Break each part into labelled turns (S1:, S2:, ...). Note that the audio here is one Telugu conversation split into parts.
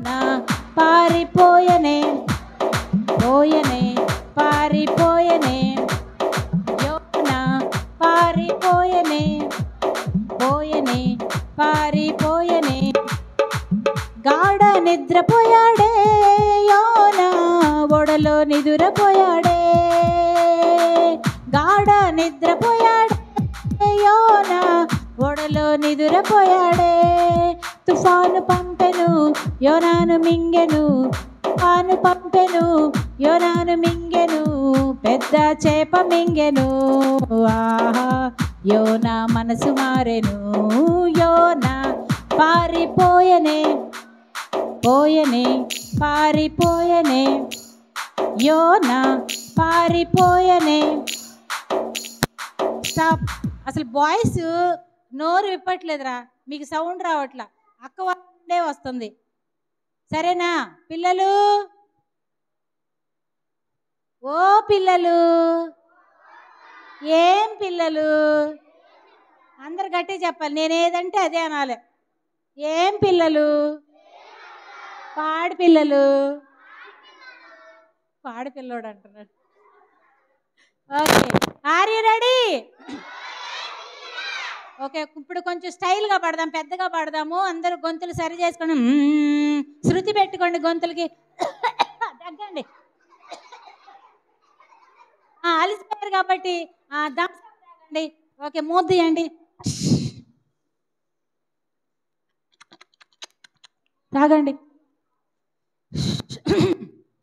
S1: నా పారిపోయనే పోయనే పారిపోయనే యోనా పారిపోయనే పోయనే పారిపోయనే గాఢ నిద్రపోయాడే యోనా ఓడలో నిదురపోయాడే గాఢ నిద్రపోయాడే యోనా ఓడలో నిదురపోయాడే తుఫాను పంపెను యోనాను మింగెను తుఫాను పంపెను యోనాను మింగెను పెద్ద చేప మింగెను ఆహా యోనా మనసు మారెను యోనా పారిపోయనే పోయనే పారిపోయనే యోనా పారిపోయనే స్టాప్. అసలు బాయ్స్ నోరు విప్పట్లేదురా, మీకు సౌండ్ రావట్లా, అక్క వాళ్ళే వస్తుంది. సరేనా పిల్లలు? ఓ పిల్లలు, ఏం పిల్లలు? అందరు గట్టి చెప్పాలి, నేనేదంటే అదే అనాలి. ఏం పిల్లలు? పాడి పిల్లలు. పాడి పిల్లోడు అంటున్నాడు. Okay, are you ready? Okay, ఇప్పుడు కొంచెం స్టైల్గా పాడదాం, పెద్దగా పాడదాము. అందరూ గొంతులు సరి చేసుకొని శృతి పెట్టుకోండి, గొంతులకి తగ్గండి. అలిసిపోయారు కాబట్టి తాగండి. ఓకే, మూద్దియండి, తాగండి,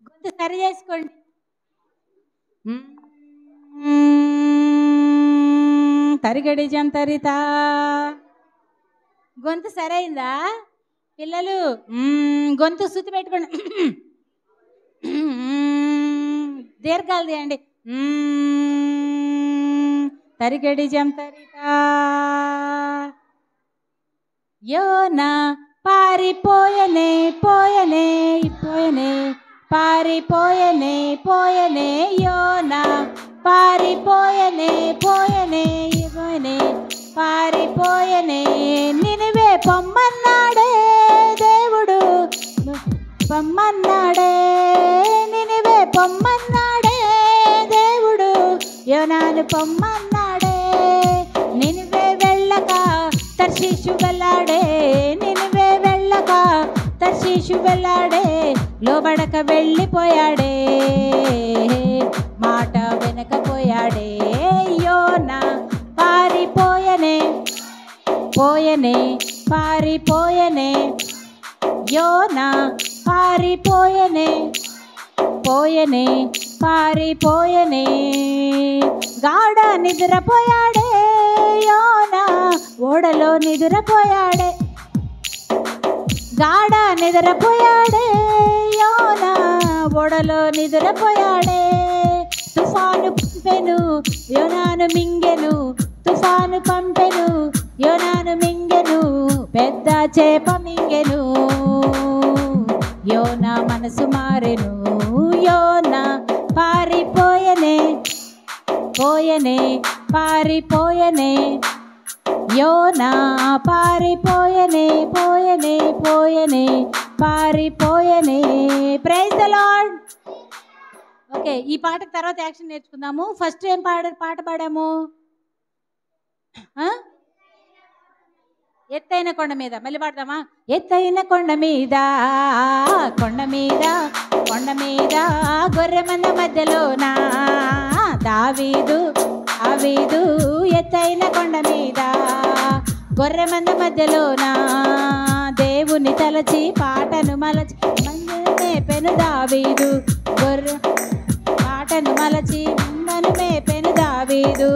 S1: గొంతు సరి చేసుకోండి. తరిగడి జంతరిత. గొంతు సరైందా పిల్లలు? గొంతు శృతి పెట్టుకోండి, దీర్ఘాలు తీయండి. తరిగడి జంతరిత. యోనా పారిపోయనే పోయనే పోయనే పారిపోయనే పోయనే యోనా పారిపోయనే పోయనే పోయనే పారిపోయనే. నినివే పొమ్మన్నాడే దేవుడు, పొమ్మన్నాడే నినివే పొమ్మన్నాడే దేవుడు, యోనాను పొమ్మన్నాడే. నినివే వెళ్ళక తర్షీషు వెళ్ళాడే, నినివే వెళ్ళక తర్షీషు వెళ్ళాడే, లోబడక వెళ్ళిపోయాడే, మాట వెనకపోయాడే. యోనా పారిపోయనే పోయనే పారిపోయనే యోనా పారిపోయనే పోయనే పారిపోయనే. గాఢ నిద్రపోయాడే యోనా ఓడలో నిద్రపోయాడే, గాఢ నిద్రపోయాడే యోనా ఓడలో నిద్రపోయాడే. తుఫాను పంపెను యోనాను మింగెను, తుఫాను పంపెను యోనాను మింగెను పెద్ద చేప మింగెను. యోనా మనసు మారెను, యోనా పారిపోయనే పోయనే పారిపోయనే యోనా పారిపోయనే పోయనే పోయనే పారిపోయనే. Praise the lord. ఓకే, ఈ పాటకు తర్వాత యాక్షన్ నేర్చుకుందాము. ఫస్ట్ ఏం పాట పాడాము? ఎత్తైన కొండ మీద. మళ్ళీ పాడదామా? ఎత్తైన కొండ మీద కొండ మీద కొండ మీద గొర్రె మంద మధ్యలోనా దావీదు దావీదు. ఎత్తైన కొండ మీద గొర్రె మంద మధ్యలోనా దేవుని తలచి పాటను మలచి మందను మేపెను దావీదు. పాటను మలచి మందను మేపెను దావీదు.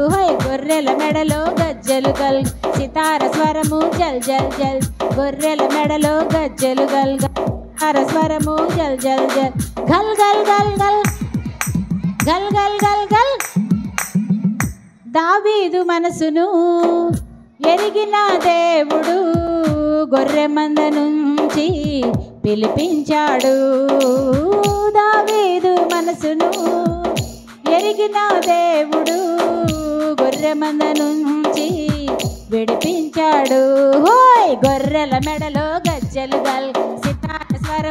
S1: గొర్రెల మెడలో గజ్జలు గల్ సితార స్వరము జల్ జల్ జల్. గొర్రెల మెడలో గజ్జలు గల్ సితార స్వరము జల్ జల్ జల్. గల్ గల్ గల్ గల్ గల్ గల్ గల్ గల్. దావీదు మనసును ఎరిగిన దేవుడు గొర్రె మంద నుంచి పిలిపించాడు. దావీదు మనసును ఎరిగిన దేవుడు గొర్రె మంద నుంచి విడిపించాడు. హోయ్ గొర్రెల మెడలో గజ్జలు గల్ సితార స్వరం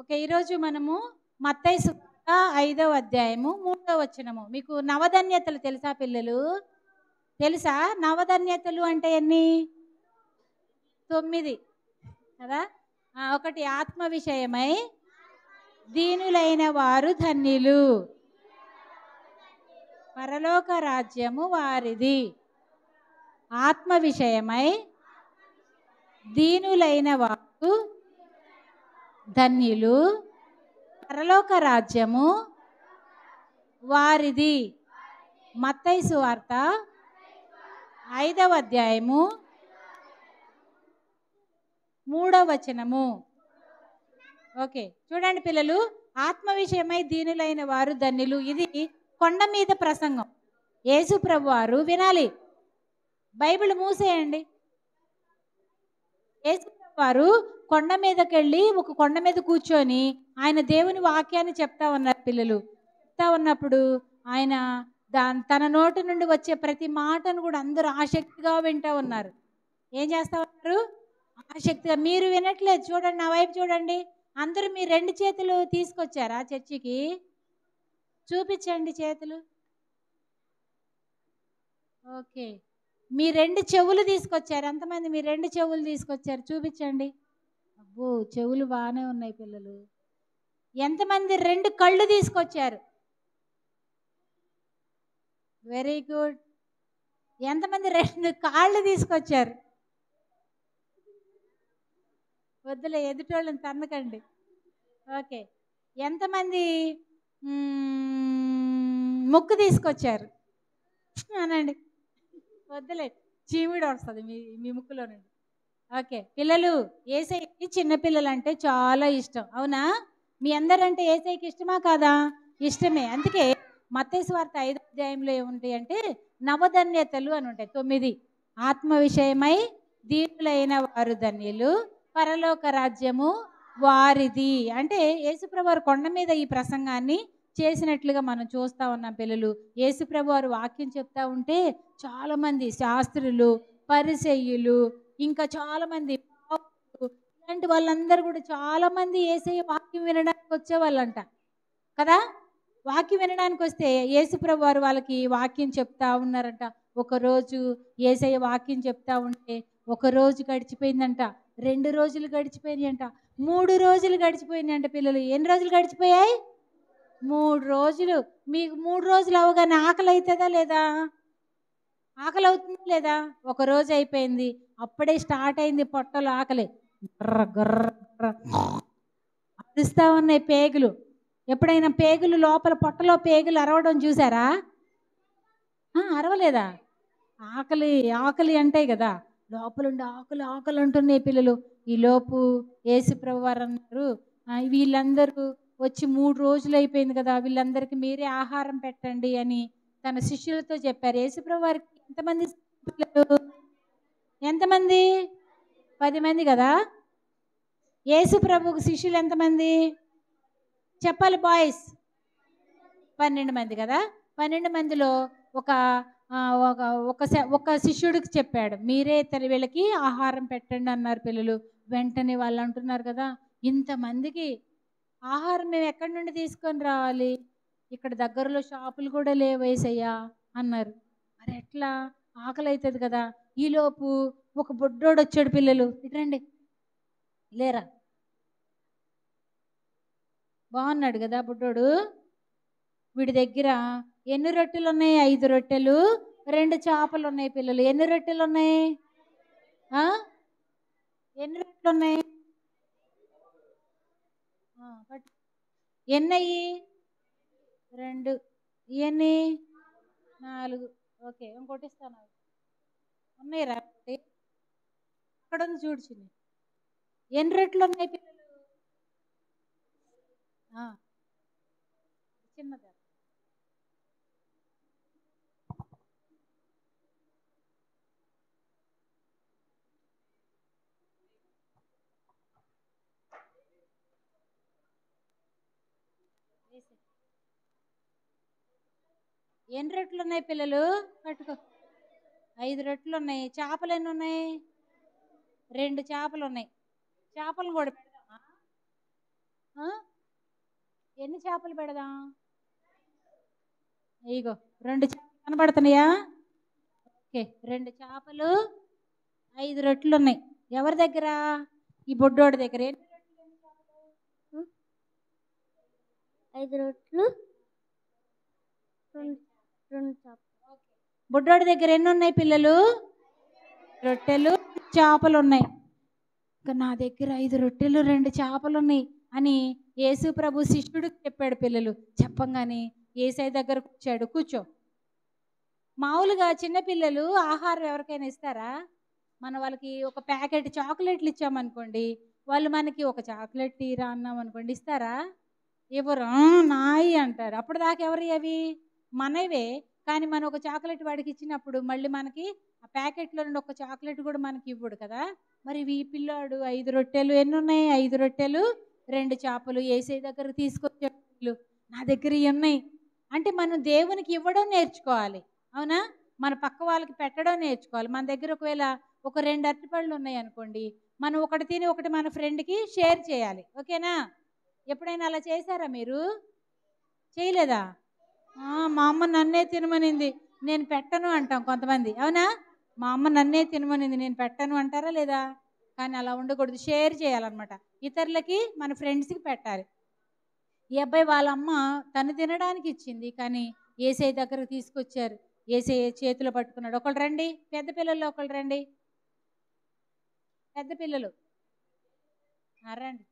S1: ఓకే, ఈరోజు మనము మత్తయి సువార్త 5వ అధ్యాయము 3వ వచనము. మీకు నవధన్యతలు తెలుసా పిల్లలు? తెలుసా నవధన్యతలు అంటే ఎన్ని? 9 కదా. ఒకటి, ఆత్మ విషయమై దీనులైన వారు ధన్యులు, పరలోక రాజ్యము వారిది. ఆత్మ విషయమై దీనులైన వారు ధన్యులు, పరలోక రాజ్యము వారిది. మత్తయి సువార్త 5వ అధ్యాయము 3వ వచనము. ఓకే, చూడండి పిల్లలు, ఆత్మ విషయమై దీనులైన వారు ధన్యులు. ఇది కొండ మీద ప్రసంగం. యేసు ప్రభు వారు వినాలి. బైబిల్ మూసేయండి. యేసు ప్రభు వారు కొండ మీదకి వెళ్ళి ఒక కొండ మీద కూర్చొని ఆయన దేవుని వాక్యాన్ని చెప్తా ఉన్నారు పిల్లలు. చెప్తా ఉన్నప్పుడు ఆయన తన నోటి నుండి వచ్చే ప్రతి మాటను కూడా అందరూ ఆసక్తిగా వింటూ ఉన్నారు. ఏం చేస్తా ఉన్నారు? ఆసక్తిగా. మీరు వినట్లేదు. చూడండి, నా వైపు చూడండి. అందరూ మీ 2 చేతులు తీసుకొచ్చారా చర్చికి? చూపించండి చేతులు. ఓకే, మీ 2 చెవులు తీసుకొచ్చారు. ఎంతమంది మీ 2 చెవులు తీసుకొచ్చారు? చూపించండి. అబ్బో, చెవులు బాగానే ఉన్నాయి పిల్లలు. ఎంతమంది 2 కళ్ళు తీసుకొచ్చారు? Very good. ఎంతమంది 2 కాళ్ళు తీసుకొచ్చారు? వద్దులే, ఎదుటోళ్ళని తన్నకండి. ఓకే, ఎంతమంది ముక్కు తీసుకొచ్చారు అనండి. వద్దులే, చీమిడి వస్తుంది మీ మీ ముక్కులో నుండి. ఓకే, పిల్లలు, యేసయ్యకి చిన్నపిల్లలు అంటే చాలా ఇష్టం, అవునా? మీ అందరంటే యేసయ్యకి ఇష్టమా కాదా? ఇష్టమే. అందుకే మత్తయి సువార్త 5వ అధ్యాయంలో ఏముంటాయి అంటే నవధన్యతలు అని ఉంటాయి. 9. ఆత్మ విషయమై దీనులైన వారు ధన్యులు, పరలోక రాజ్యము వారిది. అంటే యేసుప్రభు వారు కొండ మీద ఈ ప్రసంగాన్ని చేసినట్లుగా మనం చూస్తూ ఉన్నాం పిల్లలు. యేసుప్రభు వారు వాక్యం చెప్తా ఉంటే చాలామంది శాస్త్రులు, పరిసయ్యులు, ఇంకా చాలామంది ఇలాంటి వాళ్ళందరూ కూడా చాలామంది యేసయ్య వాక్యం వినడానికి వచ్చేవాళ్ళంట కదా. వాక్యం వినడానికి వస్తే యేసుప్రభు వారు వాళ్ళకి వాక్యం చెప్తా ఉన్నారంట. ఒకరోజు యేసయ్య వాక్యం చెప్తా ఉంటే ఒక రోజు గడిచిపోయిందంట, 2 రోజులు గడిచిపోయినాయంట, 3 రోజులు గడిచిపోయినాయంట పిల్లలు. ఎన్ని రోజులు గడిచిపోయాయి? 3 రోజులు. మీకు 3 రోజులు అవగానే ఆకలి అవుతుందా లేదా? ఆకలి అవుతుందా లేదా? ఒక రోజు అయిపోయింది, అప్పుడే స్టార్ట్ అయింది పొట్టలో ఆకలి. గర్ర గర్ర అరుస్తూ ఉన్నాయి పేగులు. ఎప్పుడైనా పేగులు లోపల పొట్టలో పేగులు అరవడం చూసారా? అరవలేదా? ఆకలి ఆకలి అంటాయి కదా, లోపలుండి ఆకలి ఆకలి అంటున్నాయి పిల్లలు. ఈలోపు యేసుప్రభు వారు అన్నారు, వీళ్ళందరూ వచ్చి 3 రోజులు అయిపోయింది కదా, వీళ్ళందరికీ మీరే ఆహారం పెట్టండి అని తన శిష్యులతో చెప్పారు. యేసుప్రభు వారికి ఎంతమంది పిల్లలు? ఎంతమంది? 10 మంది కదా. యేసుప్రభుకు శిష్యులు ఎంతమంది చెప్పాలి బాయ్స్? 12 మంది కదా. 12 మందిలో ఒక ఒక శిష్యుడికి చెప్పాడు, మీరే వీళ్ళకి ఆహారం పెట్టండి అన్నారు పిల్లలు. వెంటనే వాళ్ళు అంటున్నారు కదా, ఇంతమందికి ఆహారం మేము ఎక్కడి నుండి తీసుకొని రావాలి? ఇక్కడ దగ్గరలో షాపులు కూడా లేవు యేసయ్యా అన్నారు. మరి ఎట్లా? ఆకలి అవుతుంది కదా. ఈలోపు ఒక బొడ్డోడు వచ్చాడు పిల్లలు. ఇట్రండి, లేరా? బాగున్నాడు కదా బుడ్డోడు. వీడి దగ్గర ఎన్ని రొట్టెలు ఉన్నాయి? 5 రొట్టెలు 2 చేపలు ఉన్నాయి పిల్లలు. ఎన్ని రొట్టెలు ఉన్నాయి? ఎన్ని రొట్టెలు ఉన్నాయి? ఎన్నయ్యి? 2. ఇవన్నీ 4. ఓకే, ఇంకోటి ఇస్తాను. ఉన్నాయి రా, అక్కడ ఉంది చూడు చిన్న. ఎన్ని రొట్టెలు ఉన్నాయి పిల్లలు? చిన్నదా? ఎన్ని రొట్టెలు ఉన్నాయి పిల్లలు? పట్టుకో. 5 రొట్టెలు ఉన్నాయి. చేపలు ఎన్ని ఉన్నాయి? 2 చేపలు ఉన్నాయి. చేపలు కూడా పెడదామా? ఎన్ని చేపలు పెడదాం? ఇగో 2 చేపలు కనబడుతున్నాయా? ఓకే, 2 చేపలు 5 రొట్టెలు ఉన్నాయి. ఎవరి దగ్గర? ఈ బొడ్డోడి దగ్గర.
S2: 5 రొట్టెలు 2 చేపలు.
S1: బొడ్డోడి దగ్గర ఎన్ని ఉన్నాయి పిల్లలు? రొట్టెలు, చేపలు ఉన్నాయి. ఇంకా నా దగ్గర 5 రొట్టెలు 2 చేపలు ఉన్నాయి అని యేసు ప్రభు శిష్యుడికి చెప్పాడు. పిల్లలు చెప్పంగానే యేసయ్య దగ్గర కూర్చాడు. కూర్చో. మామూలుగా చిన్నపిల్లలు ఆహారం ఎవరికైనా ఇస్తారా? మన వాళ్ళకి ఒక ప్యాకెట్ చాక్లెట్లు ఇచ్చామనుకోండి, వాళ్ళు మనకి ఒక చాక్లెట్ తీరా అన్నాం అనుకోండి, ఇస్తారా? ఎవరు నాయి అంటారు. అప్పుడు దాకా ఎవరి అవి? మనవే. కానీ మనం ఒక చాక్లెట్ వాడికి ఇచ్చినప్పుడు మళ్ళీ మనకి ఆ ప్యాకెట్లో నుండి ఒక చాక్లెట్ కూడా మనకి ఇవ్వడు కదా. మరి ఈ పిల్లాడు 5 రొట్టెలు ఎన్ని ఉన్నాయి? 5 రొట్టెలు 2 చేపలు యేసయ్య దగ్గర తీసుకొచ్చాడు. నా దగ్గర ఇవి ఉన్నాయి అంటే మనం దేవునికి ఇవ్వడం నేర్చుకోవాలి. అవునా? మన పక్క వాళ్ళకి పెట్టడం నేర్చుకోవాలి. మన దగ్గర ఒకవేళ ఒక 2 అరటిపళ్ళు ఉన్నాయి అనుకోండి, మనం ఒకటి తిని ఒకటి మన ఫ్రెండ్కి షేర్ చేయాలి. ఓకేనా? ఎప్పుడైనా అలా చేశారా మీరు? చేయలేదా? మా అమ్మ నన్నే తినమనింది, నేను పెట్టను అంటాం కొంతమంది. అవునా? మా అమ్మ నన్నే తినమనింది, నేను పెట్టను అంటారా లేదా? కానీ అలా ఉండకూడదు, షేర్ చేయాలన్నమాట. ఇతరులకి, మన ఫ్రెండ్స్కి పెట్టాలి. ఈ అబ్బాయి వాళ్ళ అమ్మ తను తినడానికి ఇచ్చింది, కానీ యేసయ్య దగ్గరకు తీసుకొచ్చారు. యేసయ్య చేతిలో పట్టుకున్నాడు. ఒకళ్ళు రండి, పెద్ద పిల్లల్లో ఒకళ్ళు రండి. పెద్ద పిల్లలు రండి.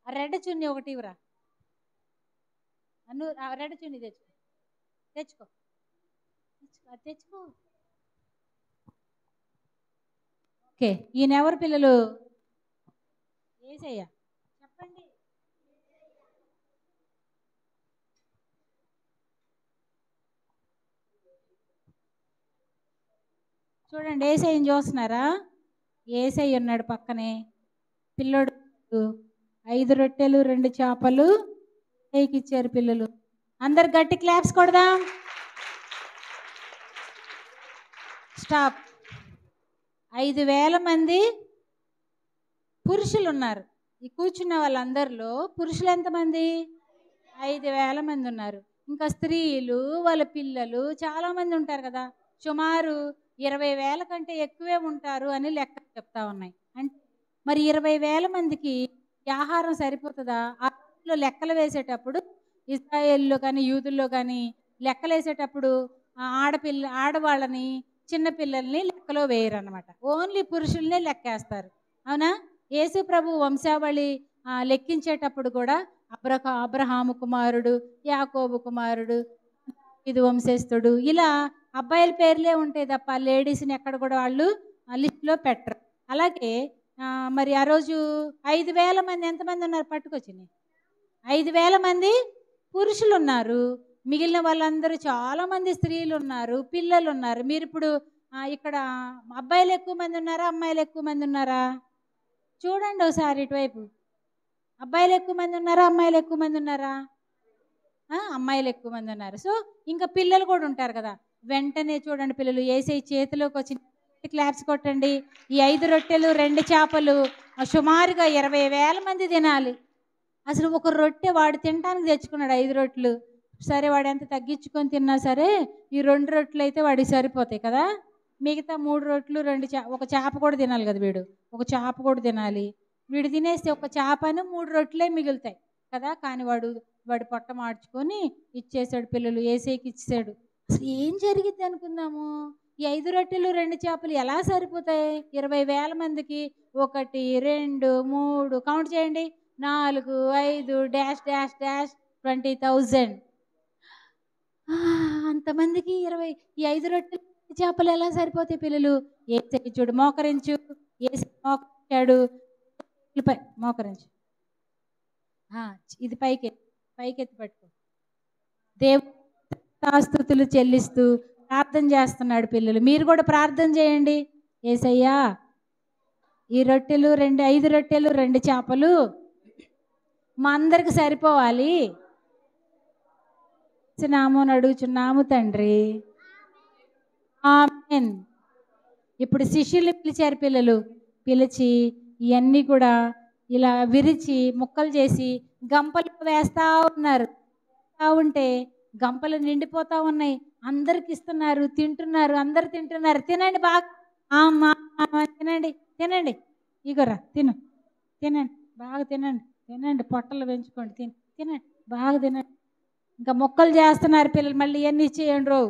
S1: ఆ రెడ్ చున్నీ ఒకటి ఇవ్వరా. నువ్వు ఆ రెడ్ చున్నీ తెచ్చుకో, తెచ్చుకో, తెచ్చుకో. ఓకే, ఈయన ఎవరు పిల్లలు? యేసయ్య. చెప్పండి. చూడండి, యేసయ్యని చూస్తున్నారా? యేసయ్య ఉన్నాడు పక్కనే. పిల్లోడు 5 రొట్టెలు 2 చేపలు ఇచ్చారు. పిల్లలు అందరు గట్టి క్లాప్స్ కొడదాం. స్టాప్. 5,000 మంది పురుషులు ఉన్నారు. ఈ కూర్చున్న వాళ్ళందరిలో పురుషులు ఎంతమంది? 5,000 మంది ఉన్నారు. ఇంకా స్త్రీలు, వాళ్ళ పిల్లలు చాలా మంది ఉంటారు కదా. సుమారు 20,000 కంటే ఎక్కువే ఉంటారు అని లెక్క చెప్తా ఉన్నాయి. అంటే మరి 20,000 మందికి ఈ ఆహారం సరిపోతుందా? ఆ రోజుల్లో లెక్కలు వేసేటప్పుడు ఇశ్రాయేల్లో కానీ యూదుల్లో కానీ లెక్కలు వేసేటప్పుడు ఆడవాళ్ళని, చిన్నపిల్లల్ని లెక్కలో వేయరు అనమాట. ఓన్లీ పురుషుల్నే లెక్కేస్తారు. అవునా? యేసు ప్రభు వంశావళి లెక్కించేటప్పుడు కూడా అబ్రహాము కుమారుడు, యాకోబు కుమారుడు, ఇది వంశస్థుడు, ఇలా అబ్బాయిల పేర్లే ఉంటాయి తప్ప లేడీస్ని ఎక్కడ కూడా వాళ్ళు లిస్టులో పెట్టరు. అలాగే మరి ఆ రోజు 5,000 మంది ఎంతమంది ఉన్నారు? పట్టుకొచ్చింది 5,000 మంది పురుషులు ఉన్నారు. మిగిలిన వాళ్ళందరూ చాలామంది స్త్రీలు ఉన్నారు, పిల్లలు ఉన్నారు. మీరు ఇప్పుడు ఇక్కడ అబ్బాయిలు ఎక్కువ మంది ఉన్నారా, అమ్మాయిలు ఎక్కువ మంది ఉన్నారా? చూడండి ఒకసారి ఇటువైపు. అబ్బాయిలు ఎక్కువ మంది ఉన్నారా, అమ్మాయిలు ఎక్కువ మంది ఉన్నారా? అమ్మాయిలు ఎక్కువ మంది ఉన్నారు. సో ఇంకా పిల్లలు కూడా ఉంటారు కదా. వెంటనే చూడండి పిల్లలు, యేసయ్య చేతిలోకి వచ్చి క్లాప్స్ కొట్టండి. ఈ 5 రొట్టెలు 2 చేపలు సుమారుగా 20,000 మంది తినాలి. అసలు ఒక రొట్టె వాడు తినడానికి తెచ్చుకున్నాడు 5 రొట్టెలు. సరే, వాడు ఎంత తగ్గించుకొని తిన్నా సరే ఈ 2 రొట్టెలు అయితే వాడికి సరిపోతాయి కదా. మిగతా 3 రొట్టెలు 2 ఒక చేప కూడా తినాలి కదా. వీడు ఒక చేప కూడా తినాలి. వీడు తినేస్తే ఒక చేపను 3 రొట్టెలే మిగులుతాయి కదా. కానీ వాడు పొట్ట మార్చుకొని ఇచ్చేసాడు. పిల్లలు యేసయ్యకి ఇచ్చేసాడు. అసలు ఏం జరిగిద్ది అనుకుందాము? ఈ 5 రొట్టెలు 2 చేపలు ఎలా సరిపోతాయి 20,000 మందికి? 1 2 3 కౌంట్ చేయండి. 4 5 డాష్ డాష్ డాష్ 20,000. అంతమందికి ఈ 5 రొట్టెలు చేపలు ఎలా సరిపోతాయి పిల్లలు? యేసయ్య చూడు, మోకరించు. యేసయ్య మోకరించాడు. మోకరించు. ఇది పైకెత్తి పట్టుకో. దేవుస్తుతులు చెల్లిస్తూ ప్రార్థన చేస్తున్నాడు. పిల్లలు మీరు కూడా ప్రార్థన చేయండి. యేసయ్యా, ఈ 5 రొట్టెలు 2 చేపలు మా అందరికి సరిపోవాలి. నామని అడుగుచున్నాము తండ్రి, ఆమేన్. ఇప్పుడు శిష్యులు పిలిచారు. పిల్లలు పిలిచి ఇవన్నీ కూడా ఇలా విరిచి ముక్కలు చేసి గంపలు వేస్తూ ఉన్నారు. వేస్తూ ఉంటే గంపలు నిండిపోతూ ఉన్నాయి. అందరికి ఇస్తున్నారు, తింటున్నారు, అందరు తింటున్నారు. తినండి బాగా, అమ్మా తినండి తినండి, ఇగోరా తిను, తినండి బాగా తినండి, తినండి పొట్టలు పెంచుకోండి, తినండి బాగా తినండి. ఇంకా ముక్కలు చేస్తున్నారు పిల్లలు, మళ్ళీ ఇవన్నీ ఇచ్చేయండి రో,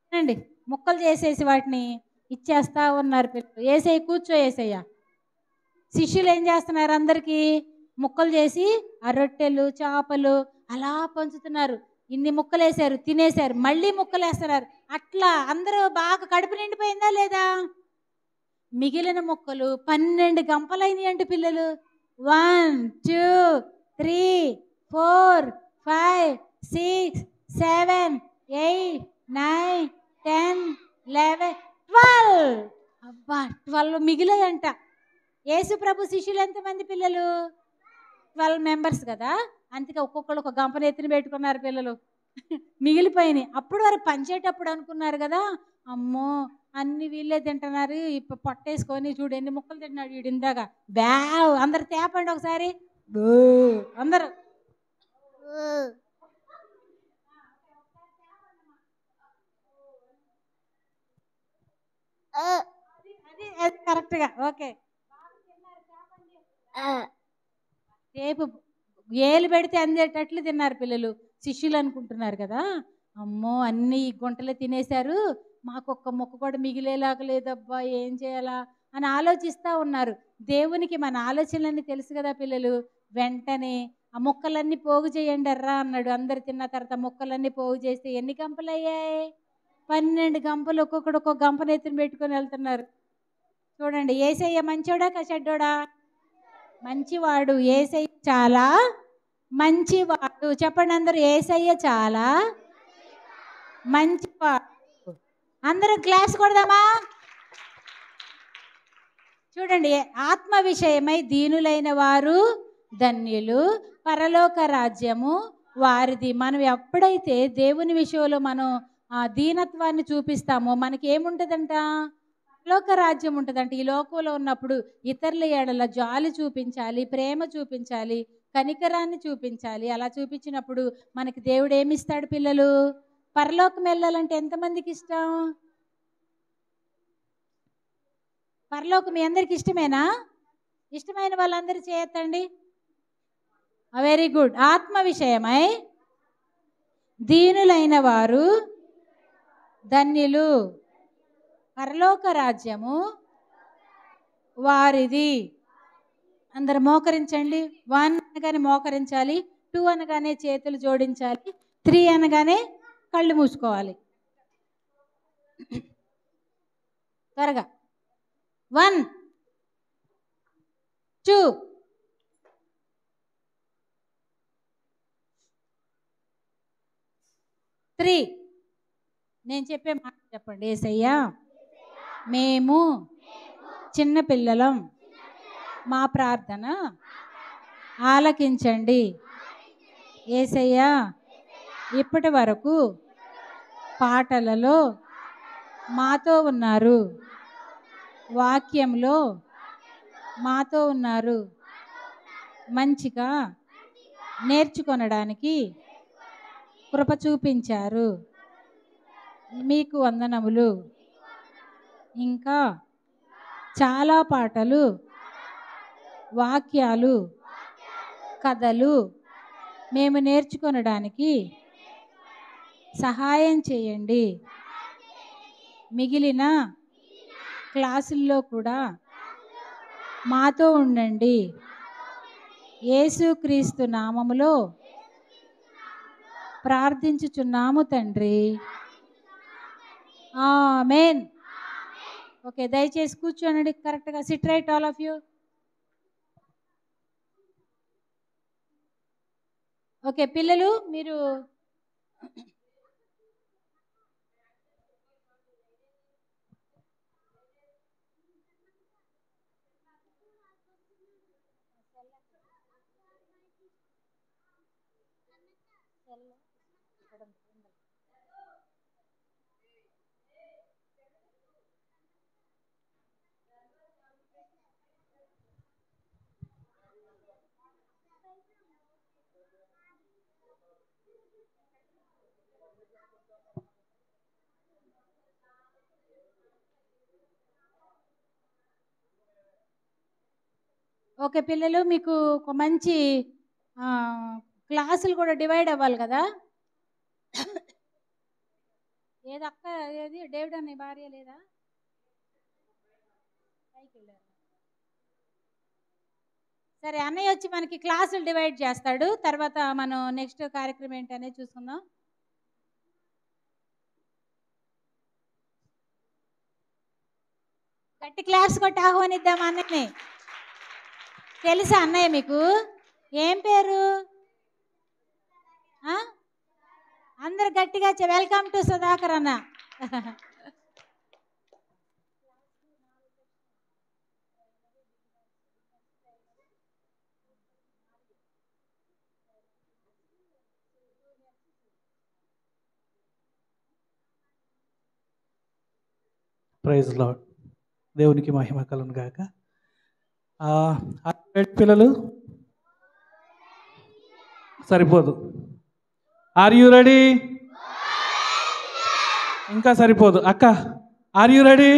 S1: తినండి. ముక్కలు చేసేసి వాటిని ఇచ్చేస్తా ఉన్నారు పిల్లలు. ఏసయ్య కూర్చో ఏసయ్య. శిష్యులు ఏం చేస్తున్నారు, అందరికీ ముక్కలు చేసి ఆ రొట్టెలు చేపలు అలా పంచుతున్నారు. ఇన్ని ముక్కలు వేసారు, తినేశారు, మళ్ళీ ముక్కలు వేస్తున్నారు. అట్లా అందరూ బాగా కడుపు నిండిపోయిందా లేదా? మిగిలిన ముక్కలు 12 గంపలైనవి అండి పిల్లలు. 1 2 3 4 5 6 7 8 9 10 11 12. అబ్బా 12 మిగిలాయంట. యేసు ప్రభు శిష్యులు ఎంతమంది పిల్లలు? 12 మెంబర్స్ కదా. అందుకే ఒక్కొక్కరు ఒక గంపను ఎత్తిన పెట్టుకున్నారు పిల్లలు. మిగిలిపోయినాయి. అప్పుడు వారు పంచేటప్పుడు అనుకున్నారు కదా, అమ్మో అన్ని వీళ్ళే తింటున్నారు, ఇప్పుడు పొట్టేసుకొని చూడు ఎన్ని ముక్కలు తింటున్నాడు వీడు ఇందాక. బ్యావ్ అందరు తేపండి ఒకసారి, అందరు. అది కరెక్ట్గా ఓకే. రేపు ఏలు పెడితే అందేటట్లు తిన్నారు పిల్లలు. శిష్యులు అనుకుంటున్నారు కదా, అమ్మో అన్ని గుంటలే తినేశారు, మాకొక్క ముక్క కూడా మిగిలేలాగా లేదబ్బా, ఏం చేయాలా అని ఆలోచిస్తూ ఉన్నారు. దేవునికి మన ఆలోచనలన్నీ తెలుసు కదా పిల్లలు. వెంటనే ఆ ముక్కలన్నీ పోగు చేయండి అర్రా అన్నాడు. అందరు తిన్న తర్వాత ముక్కలన్నీ పోగు చేస్తే ఎన్ని గంపలు అయ్యాయి? 12 గంపలు. ఒక్కొక్కడు ఒక్కొక్క గంపను ఎత్తుని పెట్టుకొని వెళ్తున్నారు. చూడండి, యేసయ్య మంచోడా చెడ్డోడా? మంచివాడు. యేసయ్య చాలా మంచివాడు. చెప్పండి అందరూ, యేసయ్య చాలా మంచివాడు. అందరూ క్లాస్ కొడదామా? చూడండి, ఆత్మ విషయమై దీనులైన వారు ధన్యులు, పరలోక రాజ్యము వారిది. మనం ఎప్పుడైతే దేవుని విషయంలో మనం ఆ దీనత్వాన్ని చూపిస్తామో మనకి ఏముంటుందంట? పరలోక రాజ్యం ఉంటుందంట. ఈ లోకంలో ఉన్నప్పుడు ఇతరుల ఎడల జాలి చూపించాలి, ప్రేమ చూపించాలి, కనికరాన్ని చూపించాలి. అలా చూపించినప్పుడు మనకి దేవుడు ఏమిస్తాడు పిల్లలు? పరలోకం వెళ్ళాలంటే ఎంతమందికి ఇష్టం? పరలోకం మీ అందరికి ఇష్టమేనా? ఇష్టమైన వాళ్ళందరూ చేయొద్దండి. Very good. ఆత్మ విషయమై దీనులైన వారు ధన్యులు, పరలోక రాజ్యము వారిది. అందరు మోకరించండి. 1 అనగానే మోకరించాలి, 2 అనగానే చేతులు జోడించాలి, 3 అనగానే కళ్ళు మూసుకోవాలి. త్వరగా. 1 2 3. నేను చెప్పే మాట చెప్పండి. యేసయ్యా మేము చిన్నపిల్లలం, మా ప్రార్థన ఆలకించండి. యేసయ్యా ఇప్పటి వరకు పాటలలో మాతో ఉన్నారు, వాక్యంలో మాతో ఉన్నారు, మంచిగా నేర్చుకొనడానికి కృప చూపించారు. మీకు వందనములు. ఇంకా చాలా పాటలు, వాక్యాలు, కథలు మేము నేర్చుకొనడానికి సహాయం చేయండి. మిగిలిన క్లాసుల్లో కూడా మాతో ఉండండి. యేసుక్రీస్తు నామములో ప్రార్థించుచున్నాము తండ్రి, ఆమేన్. ఓకే, దయచేసి కూర్చోనండి కరెక్ట్గా. SIT right all of you. Okay పిల్లలు, మీరు ఓకే పిల్లలు, మీకు ఒక మంచి క్లాసులు కూడా డివైడ్ అవ్వాలి కదా. ఏది అక్క, ఏది డేవిడ్ అనే భార్య లేదా? పైకి వెళ్ళారు. సరే, అన్నయ్య వచ్చి మనకి క్లాసులు డివైడ్ చేస్తాడు. తర్వాత మనం నెక్స్ట్ కార్యక్రమం ఏంటనేది చూసుకుందాం. గట్టి క్లాస్ కొట్టి ఆహ్వానిద్దాం అన్నయ్యని. తెలుసా అన్నయ్య మీకు? ఏం పేరు? అందరు గట్టిగా వెల్కమ్ టు సుధాకర్ అన్న.
S3: Praise lord. దేవునికి మహిమ కలుగును గాక. పిల్లలు సరిపోదు. Are you ready? ఇంకా సరిపోదు. అక్క ఆర్ యూ రెడీ?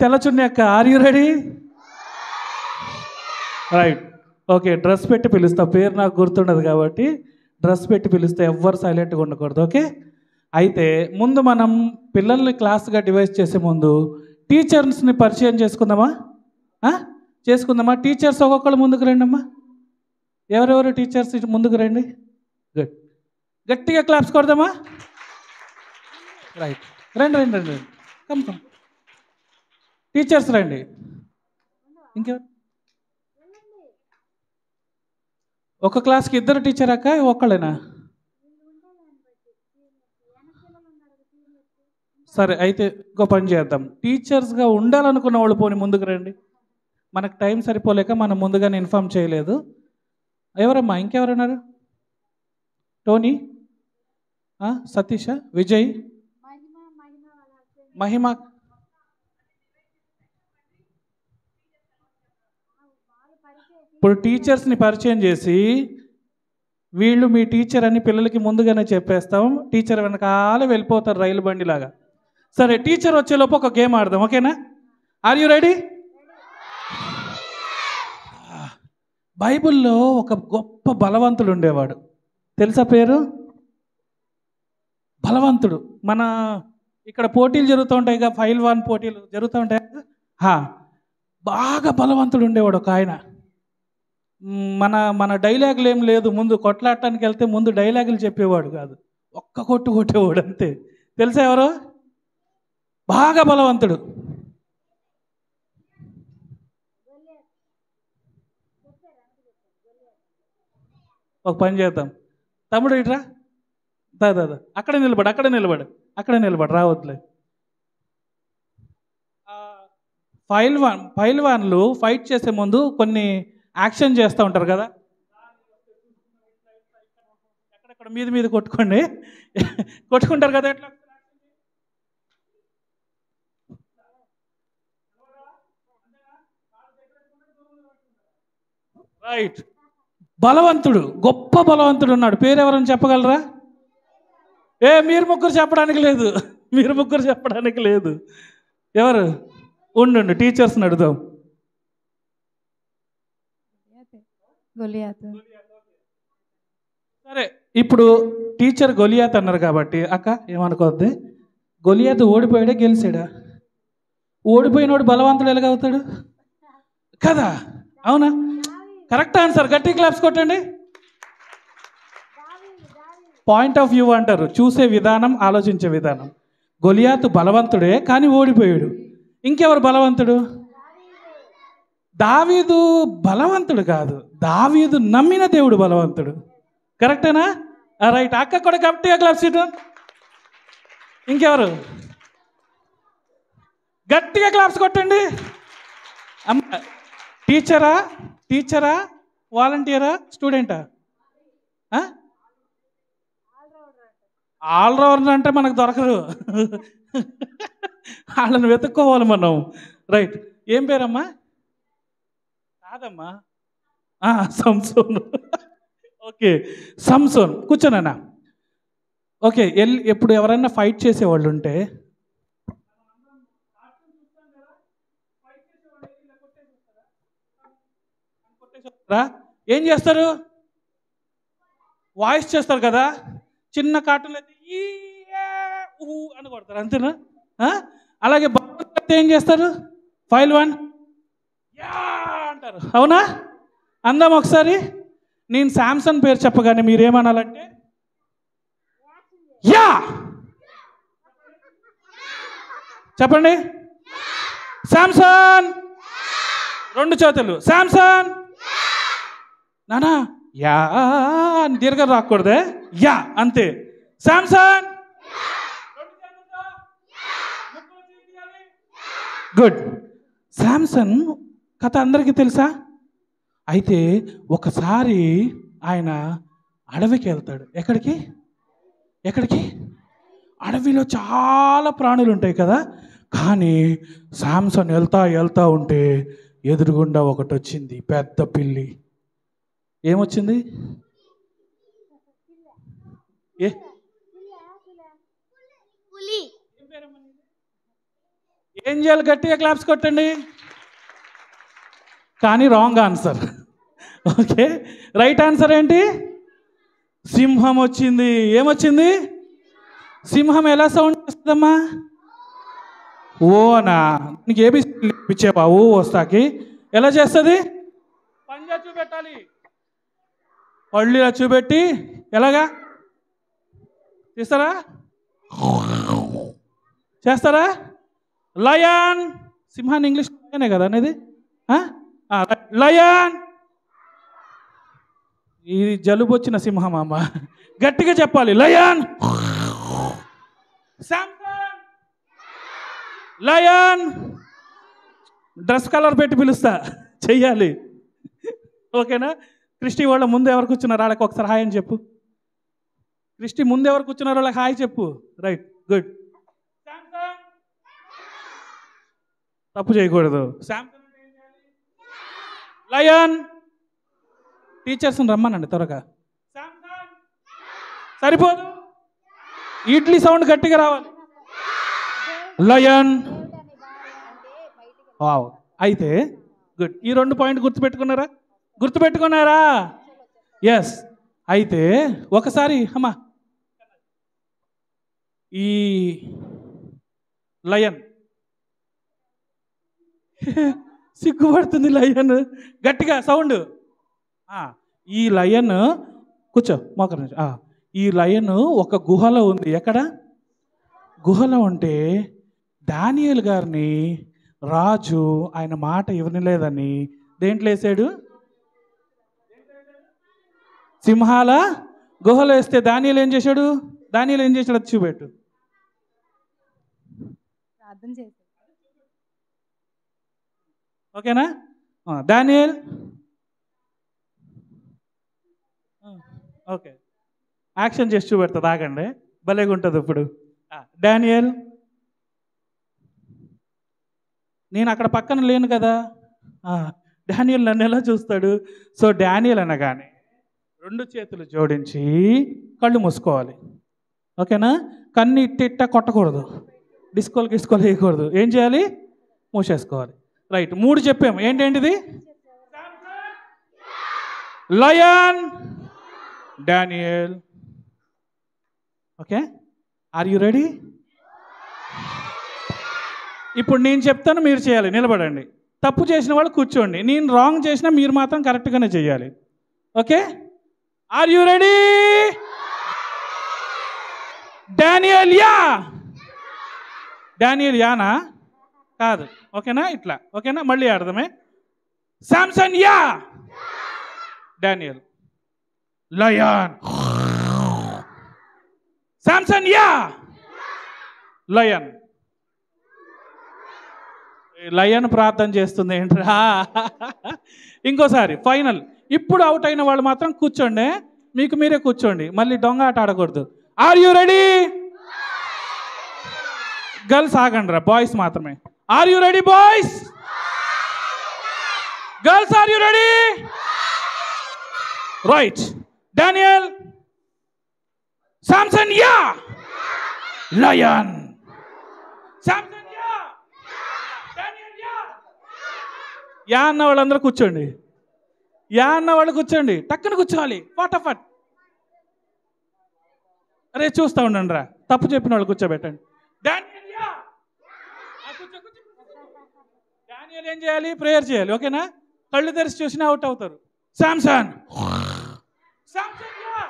S3: తెల్లచున్ని అక్క are you ready? Right, okay. Dress పెట్టి పిలుస్తా, పేరు నాకు గుర్తుండదు కాబట్టి డ్రెస్ పెట్టి పిలిస్తే ఎవ్వరు సైలెంట్గా ఉండకూడదు. ఓకే. అయితే ముందు మనం పిల్లల్ని క్లాస్గా డివైడ్ చేసే ముందు టీచర్స్ని పరిచయం చేసుకుందామా? చేసుకుందామా? టీచర్స్ ఒక్కొక్కరు ముందుకు రండి అమ్మా. ఎవరెవరు టీచర్స్ ముందుకు రండి. గుడ్, గట్టిగా క్లాప్స్ కొడదామా? రైట్, రండి రండి రండి, కమ్ కమ్. టీచర్స్ రండి. ఇంకెవరు? ఒక క్లాస్కి ఇద్దరు టీచర్ అక్క, ఒక్కళ్ళేనా? సరే, అయితే ఇంకో పని చేద్దాం. టీచర్స్గా ఉండాలనుకున్న వాళ్ళు పోని ముందుకు రండి. మనకు టైం సరిపోలేక మనం ముందుగానే ఇన్ఫామ్ చేయలేదు. ఎవరమ్మా? ఇంకెవరున్నారు? టోనీ, సతీష, విజయ్, మహిమ. ఇప్పుడు టీచర్స్ని పరిచయం చేసి వీళ్ళు మీ టీచర్ అని పిల్లలకి ముందుగానే చెప్పేస్తాం. టీచర్ వెనకాలే వెళ్ళిపోతారు రైలు బండిలాగా. సరే, టీచర్ వచ్చేలోపు ఒక గేమ్ ఆడదాం. ఓకేనా? Are you ready? బైబిల్లో ఒక గొప్ప బలవంతుడు ఉండేవాడు. తెలుసా పేరు? బలవంతుడు. మన ఇక్కడ పోటీలు జరుగుతూ ఉంటాయి, 5-1 పోటీలు జరుగుతూ ఉంటాయి. బాగా బలవంతుడు ఉండేవాడు ఒక ఆయన. మన డైలాగులు ఏం లేదు, ముందు కొట్లాడటానికి వెళ్తే ముందు డైలాగులు చెప్పేవాడు కాదు, ఒక్క కొట్టు కొట్టేవాడు అంతే. తెలుసా ఎవరు? బాగా బలవంతుడు. ఒక పని చేద్దాం, తమ్ముడు ఇట్రా, దాదా అక్కడే నిలబడు, రావద్దులే. పైల్వాన్లు ఫైట్ చేసే ముందు కొన్ని యాక్షన్ చేస్తూ ఉంటారు కదా. ఎక్కడెక్కడ మీద కొట్టుకుంటారు కదా. ఎట్లా? రైట్. బలవంతుడు, గొప్ప బలవంతుడు ఉన్నాడు. పేరు ఎవరని చెప్పగలరా? మీరు ముగ్గురు చెప్పడానికి లేదు. ఎవరు? ఉండు, టీచర్స్ని అడుగుదాం. సరే, ఇప్పుడు టీచర్ గొలియాత్ అన్నారు కాబట్టి అక్క ఏమనుకోద్ది. గొలియాత్ ఓడిపోయాడా గెలిచాడా? ఓడిపోయినోడు బలవంతుడు ఎలాగవుతాడు కదా? అవునా? Correct answer. గట్టి క్లాప్స్ కొట్టండి. పాయింట్ ఆఫ్ వ్యూ అంటారు, చూసే విధానం, ఆలోచించే విధానం. గొలియాతు బలవంతుడే కానీ ఓడిపోయాడు. ఇంకెవరు బలవంతుడు? దావీదు బలవంతుడు కాదు, దావీదు నమ్మిన దేవుడు బలవంతుడు. కరెక్టేనా? రైట్. అక్క కూడా గట్టిగా క్లాప్స్ ఇటు. ఇంకెవరు? గట్టిగా క్లాప్స్ కొట్టండి. అమ్మ, టీచరా వాలంటీరా స్టూడెంటా? ఆల్రౌండర్ అంటే మనకు దొరకదు, వాళ్ళని వెతుక్కోవాలి మనం. రైట్. ఏం పేరమ్మా? కాదమ్మా, సంసోను. ఓకే, సంసోన్ కూర్చోనన్నా. ఓకే, ఎప్పుడు ఎవరైనా ఫైట్ చేసేవాళ్ళు ఉంటే ఏం చేస్తారు? వాయిస్ చేస్తారు కదా. చిన్న కార్టూన్లు అయితే ఈ ఊ అని కొడతారు, అంతేనా? అలాగే బాగా ఏం చేస్తారు? ఫైల్ 1 యా అంటారు, అవునా? అందాం ఒకసారి. నేను శాంసంగ్ పేరు చెప్పగానే మీరేమనాలంటే యా చెప్పండి. శాంసంగ్, 2 చేతులు శాంసంగ్. నానా యా అని దీర్ఘం రాకూడదే, యా అంతే. Samsung, good. శాంసంగ్ కథ అందరికీ తెలుసా? అయితే ఒకసారి ఆయన అడవికి వెళ్తాడు. ఎక్కడికి? అడవిలో చాలా ప్రాణులు ఉంటాయి కదా. కానీ శాంసంగ్ వెళ్తా ఉంటే ఎదురుగుండా ఒకటి వచ్చింది, పెద్ద పిల్లి. ఏమొచ్చింది? ఏం చేయాలి? గట్టిగా క్లాప్స్ కొట్టండి. కానీ wrong answer. Okay, right answer ఏంటి? సింహం వచ్చింది. ఏమొచ్చింది? సింహం ఎలా సౌండ్ చేస్తుందమ్మా? ఓనా? నీకు ఏబిసి ఇచ్చేవా? ఓ వస్తాకి ఎలా చేస్తుంది? పంజా చూపెట్టాలి, పళ్ళు ఇలా చూపెట్టి ఎలాగా చేస్తారా? లయన్. సింహాన్ని ఇంగ్లీష్ కదా అనేది. లయన్. ఇది జలుబు వచ్చిన సింహం అమ్మ, గట్టిగా చెప్పాలి. లయన్. లయన్. డ్రెస్ కలర్ పెట్టి పిలుస్తా, చెయ్యాలి. ఓకేనా? క్రిస్టి వాళ్ళ ముందు ఎవరు కూర్చున్నారు వాళ్ళకి ఒకసారి హాయ్ అని చెప్పు. క్రిస్టి ముందు ఎవరు కూర్చున్నారు వాళ్ళకి హాయ్ చెప్పు. Right, good. తప్పు చేయకూడదు. లయన్. టీచర్స్ని రమ్మనండి త్వరగా. సరిపోదు, ఇడ్లీ సౌండ్ గట్టిగా రావాలి. లయన్. వావ్. అయితే గుడ్. ఈ 2 పాయింట్ గుర్తుపెట్టుకున్నారా? ఎస్. అయితే ఒకసారి అమ్మా, ఈ లయన్ సిగ్గుపడుతుంది. లయన్ గట్టిగా సౌండ్. ఈ లయన్ కూర్చో మోకర్ నుంచి. ఈ లయన్ ఒక గుహలో ఉంది. ఎక్కడ? గుహలో ఉంటే దానియేలు గారిని రాజు ఆయన మాట ఇవ్వలేదని దేంట్లో వేసాడు? సింహాల గుహలో వేస్తే దానియేలు ఏం చేశాడు? అది చూపెట్టు. ఓకేనా? దానియేల్. ఓకే, యాక్షన్ చేసి చూపెడుతుంది, ఆగండి, భలేగా ఉంటుంది ఇప్పుడు. డానియల్, నేను అక్కడ పక్కన లేను కదా. డానియల్ నన్ను ఎలా చూస్తాడు? సో డానియల్ అనగానే 2 చేతులు జోడించి కళ్ళు మూసుకోవాలి. ఓకేనా? కన్ను ఇట్టిట్ట కొట్టకూడదు, డిస్కోలు వేయకూడదు. ఏం చేయాలి? మూసేసుకోవాలి. రైట్, 3 చెప్పాము. ఏంటేంటిది? Lion, Daniel. Okay, are you ready? ఇప్పుడు నేను చెప్తాను, మీరు చేయాలి. నిలబడండి. తప్పు చేసిన వాళ్ళు కూర్చోండి. నేను రాంగ్ చేసినా మీరు మాత్రం కరెక్ట్గానే చేయాలి. Okay, are you ready? Daniel యా. డానియల్ యానా? కాదు. ఓకేనా? ఇట్లా. ఓకేనా? మళ్ళీ ఆడదామే. శాంసన్ యా. డానియల్. లయన్. శాంసన్ యా. లయన్. లయన్ ప్రార్థన చేస్తుంది ఏంట్రా? ఇంకోసారి ఫైనల్. ఇప్పుడు అవుట్ అయిన వాళ్ళు మాత్రం కూర్చోండి, మీకు మీరే కూర్చోండి, మళ్ళీ దొంగ ఆట ఆడకూడదు. Are you ready? గర్ల్స్ ఆగండి రా, బాయ్స్ మాత్రమే. Are you ready boys? Girls are you ready? Right, Daniel. Samson yeah. Lion. Samson yeah. Daniel yeah. Yeah అన్న వాళ్ళందరూ కూర్చోండి. యా అన్న వాళ్ళు కూర్చోండి, టక్కున కూర్చోవాలి ఫటాఫట్. అరే చూస్తా ఉండండి రా, తప్పు చెప్పిన వాళ్ళు కూర్చోబెట్టండి. Daniel yeah. కూర్చో కూర్చో. డానియల్ ఏం చేయాలి? ప్రేయర్ చేయాలి. ఓకేనా? కళ్ళు తెరిచి చూసినా అవుట్ అవుతారు. Samson. Samson yeah.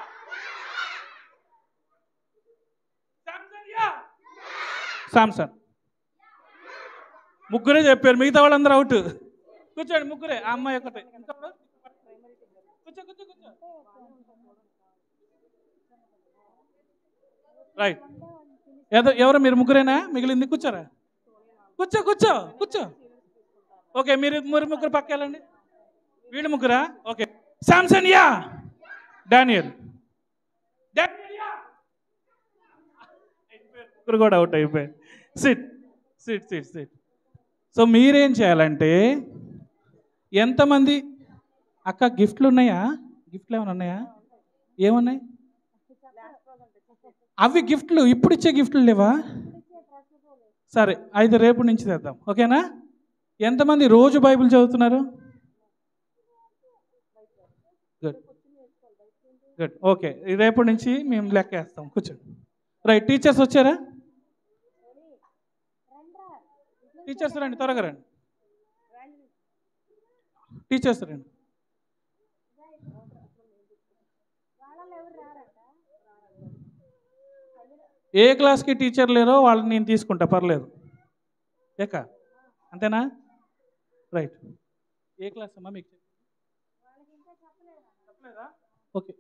S3: Samson yeah. Samson. ముగ్గురే చెప్పారు, మిగతా వాళ్ళందరూ అవుట్. కూర్చోండి ముగ్గురే, ఆ అమ్మాయి ఒకటే. కూర్చో కూర్చో కూర్చో. రైట్. ఎవరు మీరు ముగ్గురేనా? మిగిలింది కూర్చోరా. కూర్చో కూర్చో కూర్చో. ఓకే, మీరు ముగ్గురు పక్క వెళ్ళండి. వీళ్ళు ముగ్గురా? Okay. Samson yeah. Daniel. Daniel యా. ముగ్గురు కూడా అవుట్ అయిపోయారు. Sit sit sit sit. So మీరేం చేయాలంటే, ఎంతమంది అక్క గిఫ్ట్లు ఉన్నాయా? గిఫ్ట్లు ఏమైనా ఉన్నాయా? ఏమున్నాయి అవి? గిఫ్ట్లు ఇప్పుడు ఇచ్చే గిఫ్ట్లు లేవా? సరే, అయితే రేపు నుంచి తెద్దాం. ఓకేనా? ఎంతమంది రోజు బైబిల్ చదువుతున్నారు? Good good. ఓకే, రేపటి నుంచి మేము లెక్కేస్తాం. కూర్చోండి. రైట్. టీచర్స్ వచ్చారా? టీచర్స్ రండి, త్వరగా రండి. టీచర్స్ రండి. ఏ క్లాస్కి టీచర్ లేరో వాళ్ళని నేను తీసుకుంటా, పర్లేదు. ఏక అంతేనా? రైట్. ఏ క్లాస్ అమ్మా మీకు చెప్పలేదా? ఓకే.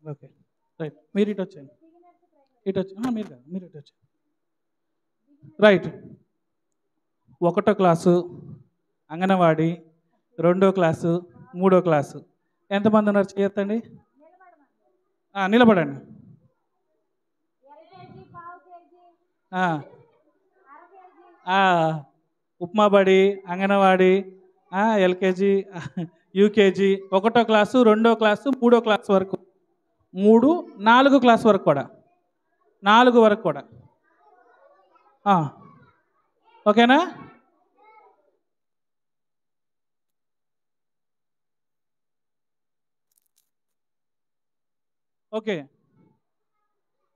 S3: Okay right. మీరు ఇటు వచ్చేయండి. ఇటు వచ్చి మీరు కాదు, మీరు ఇటు వచ్చి. రైట్. 1వ క్లాసు అంగన్వాడి, 2వ క్లాసు, 3వ క్లాసు. ఎంతమంది ఉన్నారు? చేయొద్దండి. నిలబడండి. ఉప్మా బడి, అంగన్వాడి, ఎల్కేజీ, యూకేజీ, 1వ క్లాసు, 2వ క్లాసు, 3వ క్లాసు వరకు. 3, 4 క్లాస్ వరకు కూడా. 4 వరకు కూడా. ఓకేనా? ఓకే,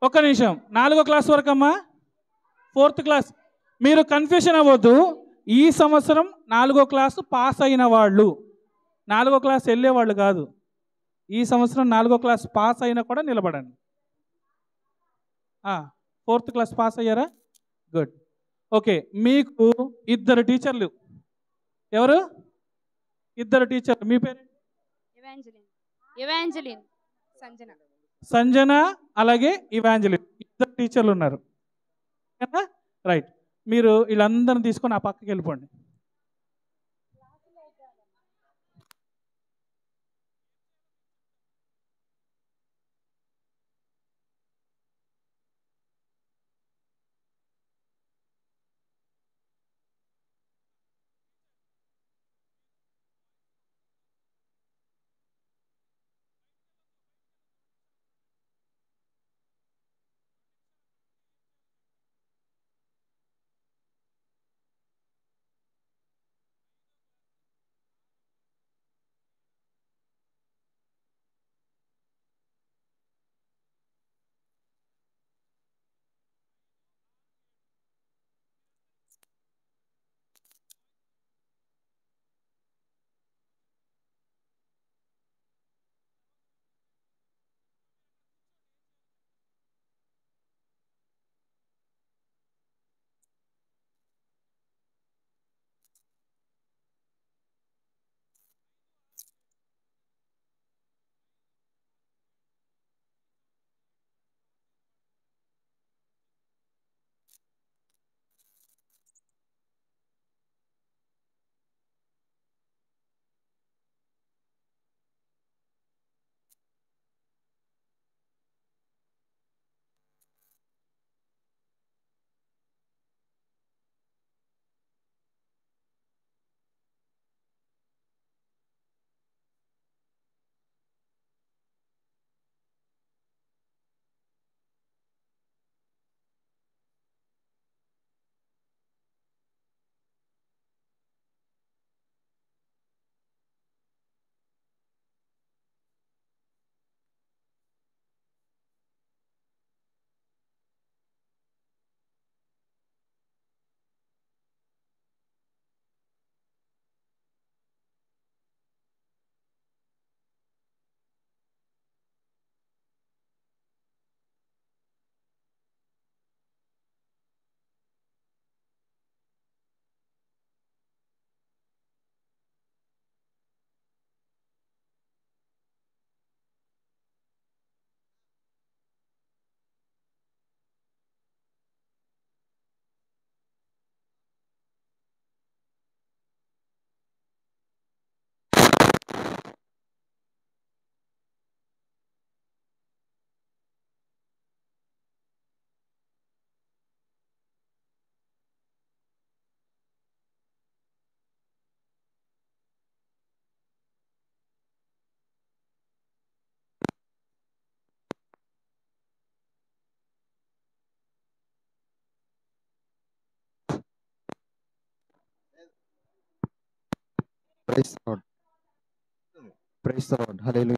S3: ఒక్క నిమిషం. 4వ క్లాస్ వరకు అమ్మా. 4th class. మీరు కన్ఫ్యూషన్ అవ్వద్దు. ఈ సంవత్సరం 4వ క్లాసు పాస్ అయిన వాళ్ళు, 4వ క్లాస్ వెళ్ళేవాళ్ళు కాదు. ఈ సంవత్సరం 4వ క్లాస్ పాస్ అయినా కూడా నిలబడండి. 4th క్లాస్ పాస్ అయ్యారా? గుడ్. ఓకే, మీకు 2 టీచర్లు. ఎవరు? 2 టీచర్లు. మీ పేరు?
S4: ఇవాంజలిన్ సంజన.
S3: సంజన అలాగే ఇవాంజలిన్. 2 టీచర్లు ఉన్నారు. రైట్. మీరు వీళ్ళందరిని తీసుకొని ఆ పక్కకి వెళ్ళిపోండి.
S4: Praise the lord. Praise the lord. Hallelujah.